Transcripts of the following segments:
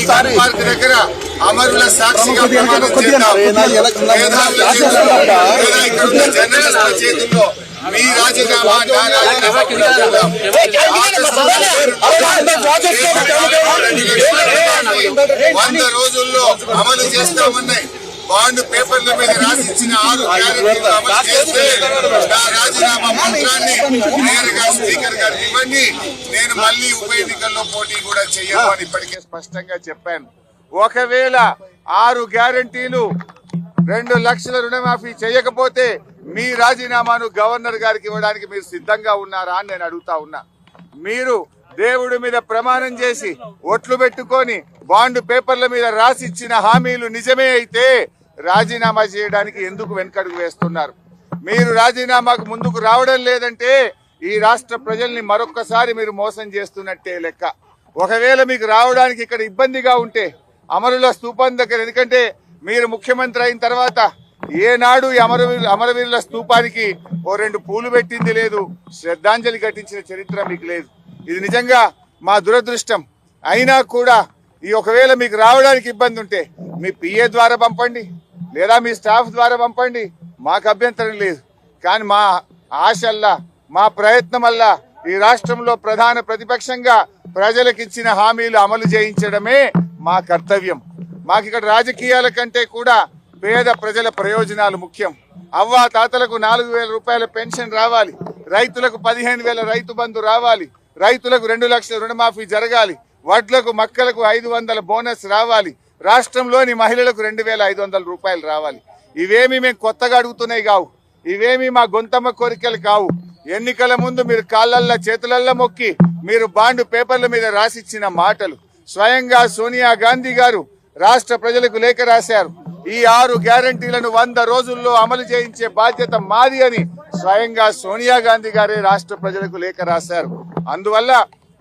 Park దగ్గర అమరుల సాక్షిగా ప్రమాణం చేద్దాం. జర్నలిస్టుల చేతుల్లో మీ రాజీనామా నా రాజీనామా 100 రోజుల్లో అమలు చేస్తామన్నాయి. బాండ్ పేపర్ల మీద రాసిచ్చిన 6 గ్యారెంటీలు అమలు చేస్తే నా రాజీనామా పత్రాన్ని నేరుగా స్పీకర్ గారికి ఇవ్వండి. నేను మళ్ళీ ఉప ఎన్నికల్లో పోటీ కూడా చెయ్యను అని ఇప్పటికే స్పష్టంగా చెప్పాను. ఒకవేళ 6 గ్యారెంటీలు 2 లక్షల రుణమాఫీ చేయకపోతే మీ రాజీనామాను గవర్నర్ గారికి ఇవ్వడానికి మీరు సిద్ధంగా ఉన్నారా అని నేను అడుగుతా ఉన్నా. మీరు దేవుడి మీద ప్రమాణం చేసి ఒట్లు పెట్టుకొని బాండ్ పేపర్ల మీద రాసిచ్చిన హామీలు నిజమే అయితే రాజీనామా చేయడానికి ఎందుకు వెనకడుగు వేస్తున్నారు? మీరు రాజీనామాకు ముందుకు రావడం లేదంటే ఈ రాష్ట్ర ప్రజల్ని మరొక్కసారి మీరు మోసం చేస్తున్నట్టే లెక్క. ఒకవేళ మీకు రావడానికి ఇక్కడ ఇబ్బందిగా ఉంటే అమరుల స్తూపం దగ్గర, ఎందుకంటే మీరు ముఖ్యమంత్రి అయిన తర్వాత ఏనాడు ఈ అమరవీరుల స్తూపానికి 2 పూలు పెట్టింది లేదు, శ్రద్ధాంజలి ఘటించిన చరిత్ర మీకు లేదు. ఇది నిజంగా మా దురదృష్టం. అయినా కూడా ఈ ఒకవేళ మీకు రావడానికి ఇబ్బంది ఉంటే మీ పిఏ ద్వారా పంపండి, లేదా మీ స్టాఫ్ ద్వారా పంపండి, మాకు అభ్యంతరం లేదు. కానీ మా ఆశల్లా, మా ప్రయత్నం వల్ల ఈ రాష్ట్రంలో ప్రధాన ప్రతిపక్షంగా ప్రజలకు ఇచ్చిన హామీలు అమలు చేయించడమే మా కర్తవ్యం. మాకు ఇక్కడ రాజకీయాల కంటే కూడా పేద ప్రజల ప్రయోజనాలు ముఖ్యం. అవ్వా తాతలకు 4,000 రూపాయల పెన్షన్ రావాలి, రైతులకు 15,000 రైతు బంధు రావాలి, రైతులకు 2 లక్షల రుణమాఫీ జరగాలి, వడ్లకు మక్కలకు 500 బోనస్ రావాలి, రాష్ట్రంలోని మహిళలకు 2,500 రూపాయలు రావాలి. ఇవేమి మేము కొత్తగా అడుగుతున్నాయి కావు, ఇవేమి మా గొంతమ్మ కోరికలు కావు. ఎన్నికల ముందు మీరు కాళ్ళల్లా చేతులల్లా మొక్కి మీరు బాండ్ పేపర్ల మీద రాసిచ్చిన మాటలు. స్వయంగా సోనియా గాంధీ గారు రాష్ట్ర ప్రజలకు లేఖ రాశారు. ఈ 6 గ్యారంటీలను 100 రోజుల్లో అమలు చేయించే బాధ్యత మాది అని స్వయంగా సోనియా గాంధీ గారే రాష్ట్ర ప్రజలకు లేఖ రాశారు. అందువల్ల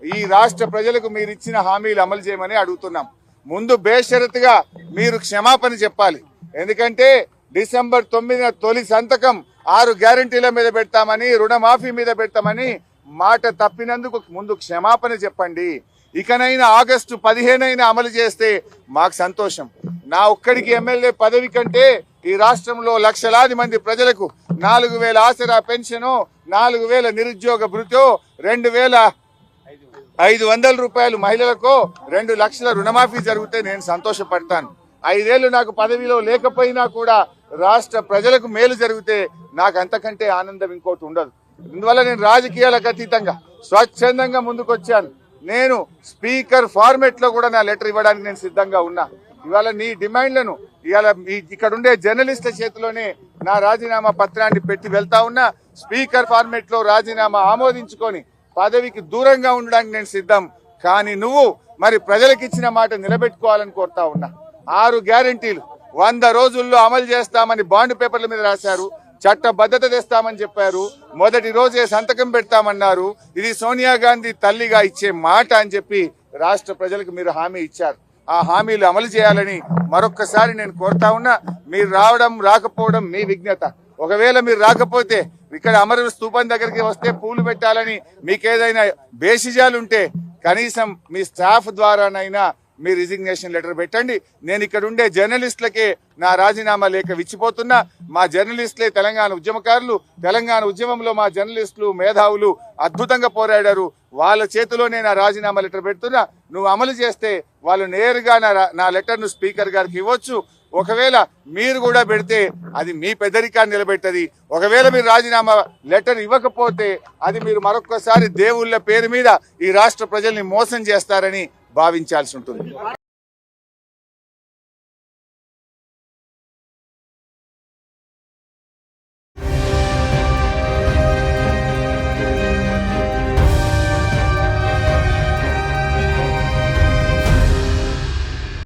ఈ రాష్ట్ర ప్రజలకు మీరు ఇచ్చిన హామీలు అమలు చేయమని అడుగుతున్నాం. ముందు బేషరతుగా మీరు క్షమాపణ చెప్పాలి. ఎందుకంటే డిసెంబర్ 9న తొలి సంతకం 6 గ్యారంటీల మీద పెడతామని, రుణమాఫీ మీద పెడతామని మాట తప్పినందుకు ముందు క్షమాపణ చెప్పండి. ఇకనైనా ఆగస్టు 15 అమలు చేస్తే మాకు సంతోషం. నా ఒక్కడికి ఎమ్మెల్యే పదవి కంటే ఈ రాష్ట్రంలో లక్షలాది మంది ప్రజలకు 4,000 ఆసరా పెన్షను, 4,000 నిరుద్యోగ భృతో, 2,500 రూపాయలు మహిళలకు, 2 లక్షల రుణమాఫీ జరిగితే నేను సంతోషపడతాను. 5 ఏళ్లు నాకు పదవిలో లేకపోయినా కూడా రాష్ట్ర ప్రజలకు మేలు జరిగితే నాకు అంతకంటే ఆనందం ఇంకోటి ఉండదు. ఇందువల్ల నేను రాజకీయాలకు అతీతంగా స్వచ్ఛందంగా ముందుకొచ్చాను. నేను స్పీకర్ ఫార్మెట్ లో కూడా నా లెటర్ ఇవ్వడానికి నేను సిద్ధంగా ఉన్నా. ఇవాళ నీ డిమాండ్లను ఇవాళ ఇక్కడ ఉండే జర్నలిస్టుల చేతిలోనే నా రాజీనామా పత్రాన్ని పెట్టి వెళ్తా ఉన్నా. స్పీకర్ ఫార్మెట్ లో రాజీనామా ఆమోదించుకొని పదవికి దూరంగా ఉండడానికి నేను సిద్ధం. కానీ నువ్వు మరి ప్రజలకు ఇచ్చిన మాట నిలబెట్టుకోవాలని కోరుతా ఉన్నా. 6 గ్యారెంటీలు 100 రోజుల్లో అమలు చేస్తామని బాండ్ పేపర్ల మీద రాశారు. చట్టబద్ధత తెస్తామని చెప్పారు. మొదటి రోజే సంతకం పెడతామన్నారు. ఇది సోనియా గాంధీ తల్లిగా ఇచ్చే మాట అని చెప్పి రాష్ట్ర ప్రజలకు మీరు హామీ ఇచ్చారు. ఆ హామీలు అమలు చేయాలని మరొక్కసారి నేను కోరుతా ఉన్నా. మీరు రావడం రాకపోవడం మీ విజ్ఞత. ఒకవేళ మీరు రాకపోతే ఇక్కడ అమరుల స్తూపం దగ్గరికి వస్తే పూలు పెట్టాలని మీకేదైనా బేసిజాలుంటే కనీసం మీ స్టాఫ్ ద్వారానైనా మీ రిజిగ్నేషన్ లెటర్ పెట్టండి. నేను ఇక్కడ ఉండే జర్నలిస్టులకే నా రాజీనామా లేఖ విచ్చిపోతున్నా. మా జర్నలిస్టులే తెలంగాణ ఉద్యమకారులు. తెలంగాణ ఉద్యమంలో మా జర్నలిస్టులు మేధావులు అద్భుతంగా పోరాడారు. వాళ్ళ చేతిలోనే నా రాజీనామా లెటర్ పెడుతున్నా. నువ్వు అమలు చేస్తే వాళ్ళు నేరుగా నా లెటర్ను స్పీకర్ గారికి ఇవ్వచ్చు. ఒకవేళ మీరు కూడా పెడితే అది మీ పెద్దరికాన్ని నిలబెట్టది. ఒకవేళ మీరు రాజీనామా లెటర్ ఇవ్వకపోతే అది మీరు మరొక్కసారి దేవుళ్ళ పేరు మీద ఈ రాష్ట్ర ప్రజల్ని మోసం చేస్తారని భావించాల్సి ఉంటుంది.